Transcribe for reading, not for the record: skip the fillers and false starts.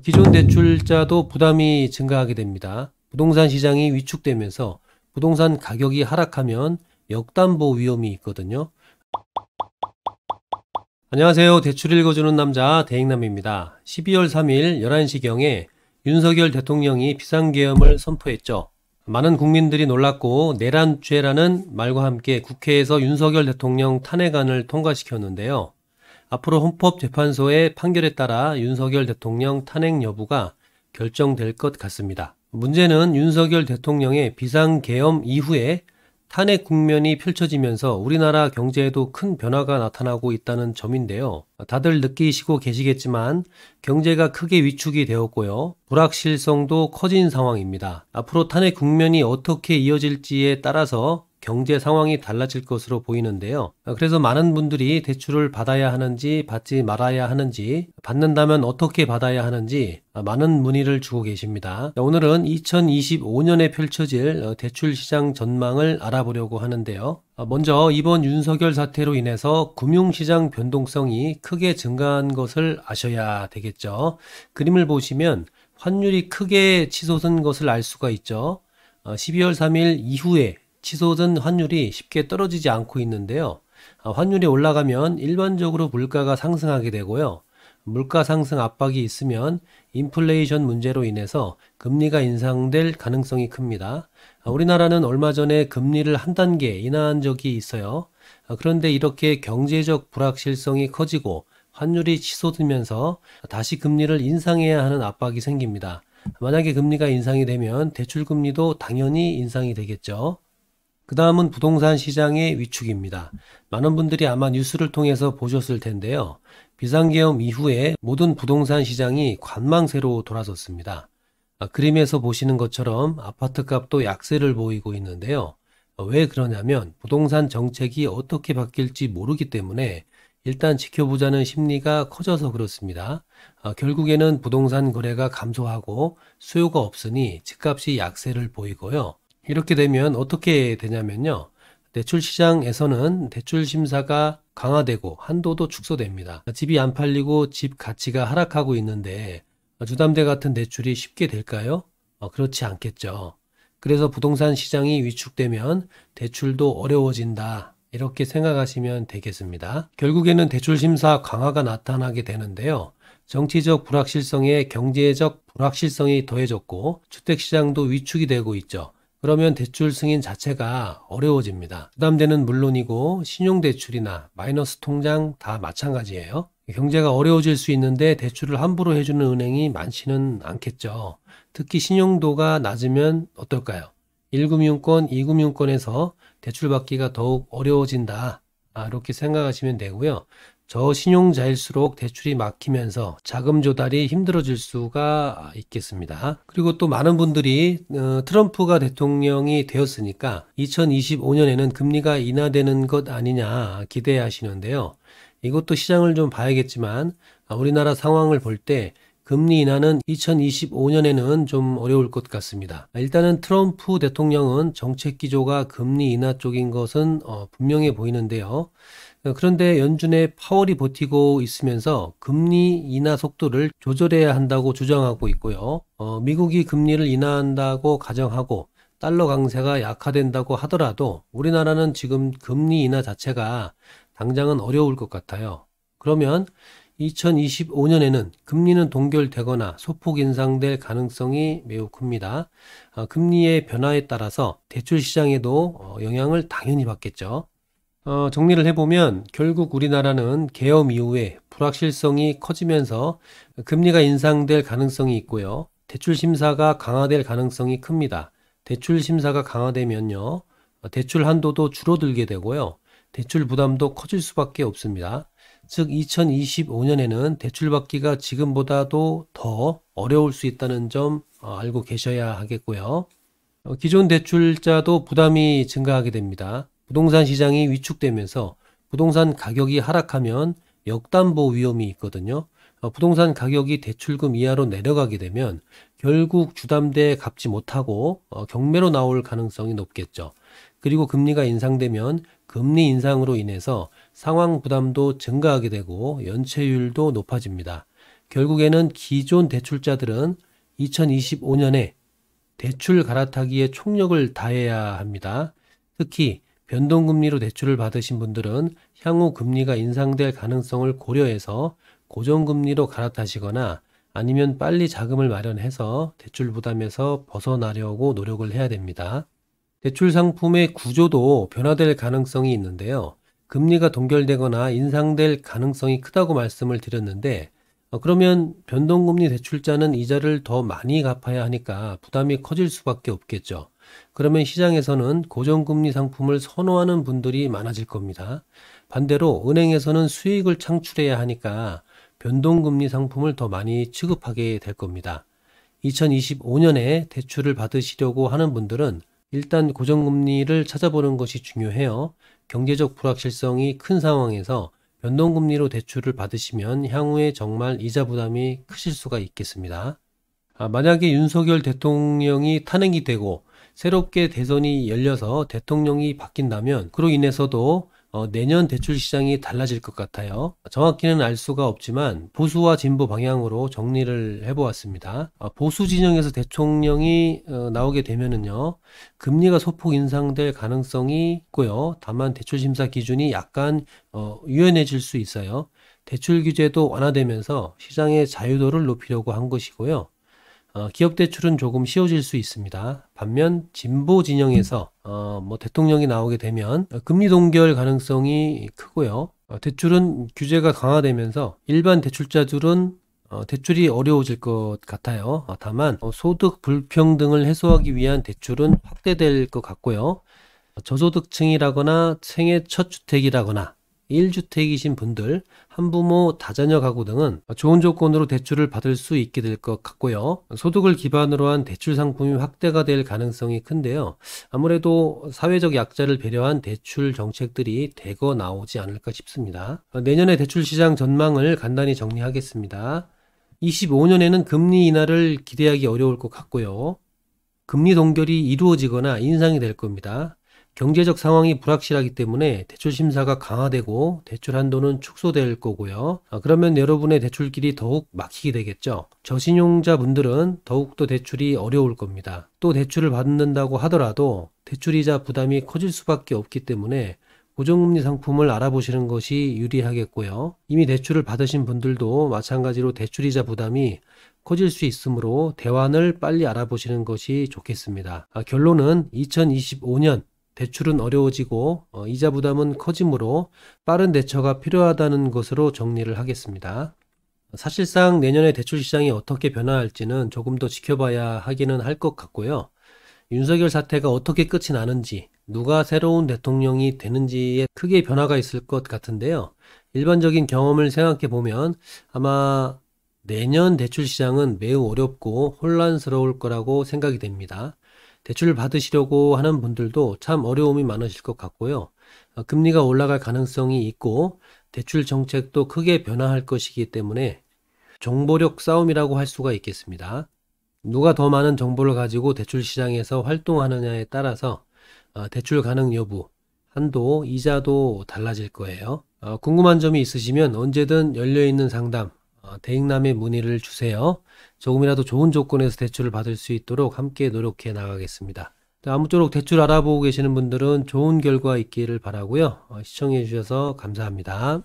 기존 대출자도 부담이 증가하게 됩니다. 부동산 시장이 위축되면서 부동산 가격이 하락하면 역담보 위험이 있거든요. 안녕하세요. 대출 읽어주는 남자 대행남입니다. 12월 3일 11시경에 윤석열 대통령이 비상계엄을 선포했죠. 많은 국민들이 놀랐고 내란죄라는 말과 함께 국회에서 윤석열 대통령 탄핵안을 통과시켰는데요. 앞으로 헌법재판소의 판결에 따라 윤석열 대통령 탄핵 여부가 결정될 것 같습니다. 문제는 윤석열 대통령의 비상계엄 이후에 탄핵 국면이 펼쳐지면서 우리나라 경제에도 큰 변화가 나타나고 있다는 점인데요. 다들 느끼시고 계시겠지만 경제가 크게 위축이 되었고요. 불확실성도 커진 상황입니다. 앞으로 탄핵 국면이 어떻게 이어질지에 따라서 경제 상황이 달라질 것으로 보이는데요. 그래서 많은 분들이 대출을 받아야 하는지 받지 말아야 하는지, 받는다면 어떻게 받아야 하는지 많은 문의를 주고 계십니다. 오늘은 2025년에 펼쳐질 대출 시장 전망을 알아보려고 하는데요. 먼저 이번 윤석열 사태로 인해서 금융시장 변동성이 크게 증가한 것을 아셔야 되겠죠. 그림을 보시면 환율이 크게 치솟은 것을 알 수가 있죠. 12월 3일 이후에 치솟은 환율이 쉽게 떨어지지 않고 있는데요. 환율이 올라가면 일반적으로 물가가 상승하게 되고요. 물가 상승 압박이 있으면 인플레이션 문제로 인해서 금리가 인상될 가능성이 큽니다. 우리나라는 얼마 전에 금리를 한 단계 인하한 적이 있어요. 그런데 이렇게 경제적 불확실성이 커지고 환율이 치솟으면서 다시 금리를 인상해야 하는 압박이 생깁니다. 만약에 금리가 인상이 되면 대출금리도 당연히 인상이 되겠죠. 그 다음은 부동산 시장의 위축입니다. 많은 분들이 아마 뉴스를 통해서 보셨을 텐데요. 비상계엄 이후에 모든 부동산 시장이 관망세로 돌아섰습니다. 그림에서 보시는 것처럼 아파트 값도 약세를 보이고 있는데요. 왜 그러냐면 부동산 정책이 어떻게 바뀔지 모르기 때문에 일단 지켜보자는 심리가 커져서 그렇습니다. 결국에는 부동산 거래가 감소하고 수요가 없으니 집값이 약세를 보이고요. 이렇게 되면 어떻게 되냐면요. 대출 시장에서는 대출 심사가 강화되고 한도도 축소됩니다. 집이 안 팔리고 집 가치가 하락하고 있는데 주담대 같은 대출이 쉽게 될까요? 그렇지 않겠죠. 그래서 부동산 시장이 위축되면 대출도 어려워진다. 이렇게 생각하시면 되겠습니다. 결국에는 대출 심사 강화가 나타나게 되는데요. 정치적 불확실성에 경제적 불확실성이 더해졌고 주택시장도 위축이 되고 있죠. 그러면 대출 승인 자체가 어려워집니다. 부담되는 물론이고 신용대출이나 마이너스 통장 다 마찬가지예요. 경제가 어려워질 수 있는데 대출을 함부로 해주는 은행이 많지는 않겠죠. 특히 신용도가 낮으면 어떨까요? 1금융권, 2금융권에서 대출받기가 더욱 어려워진다. 이렇게 생각하시면 되고요. 저신용자일수록 대출이 막히면서 자금 조달이 힘들어질 수가 있겠습니다. 그리고 또 많은 분들이 트럼프가 대통령이 되었으니까 2025년에는 금리가 인하되는 것 아니냐 기대하시는데요. 이것도 시장을 좀 봐야겠지만 우리나라 상황을 볼 때 금리 인하는 2025년에는 좀 어려울 것 같습니다. 일단은 트럼프 대통령은 정책 기조가 금리 인하 쪽인 것은 분명해 보이는데요. 그런데 연준의 파월이 버티고 있으면서 금리 인하 속도를 조절해야 한다고 주장하고 있고요. 미국이 금리를 인하한다고 가정하고 달러 강세가 약화된다고 하더라도 우리나라는 지금 금리 인하 자체가 당장은 어려울 것 같아요. 그러면 2025년에는 금리는 동결되거나 소폭 인상될 가능성이 매우 큽니다. 금리의 변화에 따라서 대출 시장에도 영향을 당연히 받겠죠. 정리를 해보면 결국 우리나라는 계엄 이후에 불확실성이 커지면서 금리가 인상될 가능성이 있고요. 대출 심사가 강화될 가능성이 큽니다. 대출 심사가 강화되면요. 대출 한도도 줄어들게 되고요. 대출 부담도 커질 수밖에 없습니다. 즉 2025년에는 대출 받기가 지금보다도 더 어려울 수 있다는 점 알고 계셔야 하겠고요. 기존 대출자도 부담이 증가하게 됩니다. 부동산 시장이 위축되면서 부동산 가격이 하락하면 역담보 위험이 있거든요. 부동산 가격이 대출금 이하로 내려가게 되면 결국 주담대 갚지 못하고 경매로 나올 가능성이 높겠죠. 그리고 금리가 인상되면 금리 인상으로 인해서 상환 부담도 증가하게 되고 연체율도 높아집니다. 결국에는 기존 대출자들은 2025년에 대출 갈아타기에 총력을 다해야 합니다. 특히 변동금리로 대출을 받으신 분들은 향후 금리가 인상될 가능성을 고려해서 고정금리로 갈아타시거나 아니면 빨리 자금을 마련해서 대출 부담에서 벗어나려고 노력을 해야 됩니다. 대출 상품의 구조도 변화될 가능성이 있는데요. 금리가 동결되거나 인상될 가능성이 크다고 말씀을 드렸는데 그러면 변동금리 대출자는 이자를 더 많이 갚아야 하니까 부담이 커질 수밖에 없겠죠. 그러면 시장에서는 고정금리 상품을 선호하는 분들이 많아질 겁니다. 반대로 은행에서는 수익을 창출해야 하니까 변동금리 상품을 더 많이 취급하게 될 겁니다. 2025년에 대출을 받으시려고 하는 분들은 일단 고정금리를 찾아보는 것이 중요해요. 경제적 불확실성이 큰 상황에서 변동금리로 대출을 받으시면 향후에 정말 이자 부담이 크실 수가 있겠습니다. 만약에 윤석열 대통령이 탄핵이 되고 새롭게 대선이 열려서 대통령이 바뀐다면 그로 인해서도 내년 대출 시장이 달라질 것 같아요. 정확히는 알 수가 없지만 보수와 진보 방향으로 정리를 해보았습니다. 보수 진영에서 대통령이 나오게 되면은요, 금리가 소폭 인상될 가능성이 있고요. 다만 대출 심사 기준이 약간 유연해질 수 있어요. 대출 규제도 완화되면서 시장의 자유도를 높이려고 한 것이고요. 기업 대출은 조금 쉬워질 수 있습니다. 반면 진보 진영에서 대통령이 나오게 되면 금리 동결 가능성이 크고요. 대출은 규제가 강화되면서 일반 대출자들은 대출이 어려워질 것 같아요. 다만 소득 불평등을 해소하기 위한 대출은 확대될 것 같고요. 저소득층이라거나 생애 첫 주택이라거나 1주택이신 분들, 한부모 다자녀 가구 등은 좋은 조건으로 대출을 받을 수 있게 될 것 같고요. 소득을 기반으로 한 대출 상품이 확대가 될 가능성이 큰데요. 아무래도 사회적 약자를 배려한 대출 정책들이 대거 나오지 않을까 싶습니다. 내년의 대출 시장 전망을 간단히 정리하겠습니다. 25년에는 금리 인하를 기대하기 어려울 것 같고요. 금리 동결이 이루어지거나 인상이 될 겁니다. 경제적 상황이 불확실하기 때문에 대출 심사가 강화되고 대출 한도는 축소될 거고요. 그러면 여러분의 대출길이 더욱 막히게 되겠죠. 저신용자 분들은 더욱더 대출이 어려울 겁니다. 또 대출을 받는다고 하더라도 대출이자 부담이 커질 수밖에 없기 때문에 고정금리 상품을 알아보시는 것이 유리하겠고요. 이미 대출을 받으신 분들도 마찬가지로 대출이자 부담이 커질 수 있으므로 대환을 빨리 알아보시는 것이 좋겠습니다. 결론은 2025년 대출은 어려워지고 이자 부담은 커지므로 빠른 대처가 필요하다는 것으로 정리를 하겠습니다. 사실상 내년에 대출 시장이 어떻게 변화할지는 조금 더 지켜봐야 하기는 할 것 같고요. 윤석열 사태가 어떻게 끝이 나는지, 누가 새로운 대통령이 되는지에 크게 변화가 있을 것 같은데요. 일반적인 경험을 생각해 보면 아마 내년 대출 시장은 매우 어렵고 혼란스러울 거라고 생각이 됩니다. 대출을 받으시려고 하는 분들도 참 어려움이 많으실 것 같고요. 금리가 올라갈 가능성이 있고 대출 정책도 크게 변화할 것이기 때문에 정보력 싸움이라고 할 수가 있겠습니다. 누가 더 많은 정보를 가지고 대출 시장에서 활동하느냐에 따라서 대출 가능 여부, 한도, 이자도 달라질 거예요. 궁금한 점이 있으시면 언제든 열려있는 상담, 대익남에 문의를 주세요. 조금이라도 좋은 조건에서 대출을 받을 수 있도록 함께 노력해 나가겠습니다. 아무쪼록 대출 알아보고 계시는 분들은 좋은 결과 있기를 바라고요. 시청해 주셔서 감사합니다.